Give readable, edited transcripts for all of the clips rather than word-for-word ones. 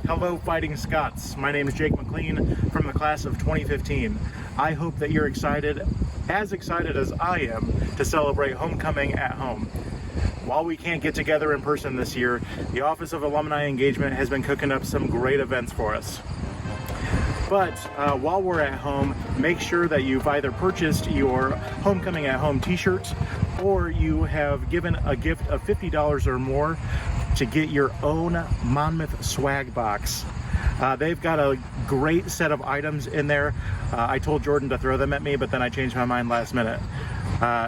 Hello, Fighting Scots. My name is Jake McLean from the class of 2015. I hope that you're as excited as I am, to celebrate homecoming at home. While we can't get together in person this year, the Office of Alumni Engagement has been cooking up some great events for us. But while we're at home, make sure that you've either purchased your Homecoming at Home t-shirts or you have given a gift of $50 or more to get your own Monmouth swag box. They've got a great set of items in there. I told Jordan to throw them at me, but then I changed my mind last minute.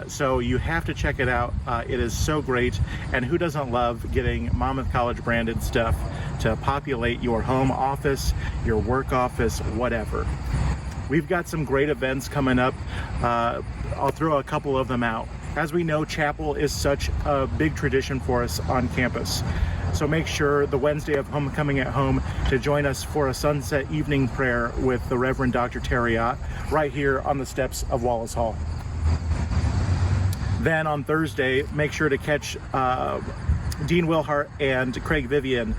So you have to check it out. It is so great. And who doesn't love getting Monmouth College branded stuff to populate your home office, your work office, whatever. We've got some great events coming up. I'll throw a couple of them out. As we know, chapel is such a big tradition for us on campus. So make sure the Wednesday of Homecoming at Home to join us for a sunset evening prayer with the Reverend Dr. Terriot right here on the steps of Wallace Hall. Then on Thursday, make sure to catch Dean Wilhart and Craig Vivian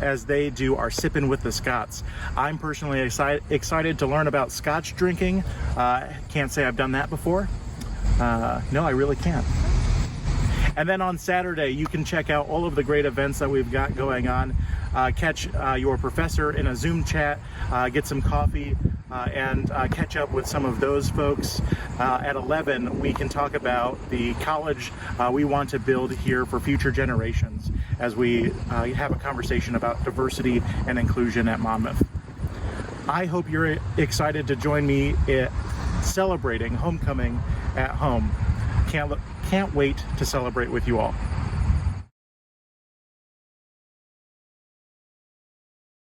as they do our Sippin' with the Scots. I'm personally excited to learn about Scotch drinking. Can't say I've done that before. No, I really can't. And then on Saturday, you can check out all of the great events that we've got going on. Catch your professor in a Zoom chat, get some coffee, and catch up with some of those folks. At 11, we can talk about the college we want to build here for future generations as we have a conversation about diversity and inclusion at Monmouth. I hope you're excited to join me in celebrating homecoming at home. Can't wait to celebrate with you all.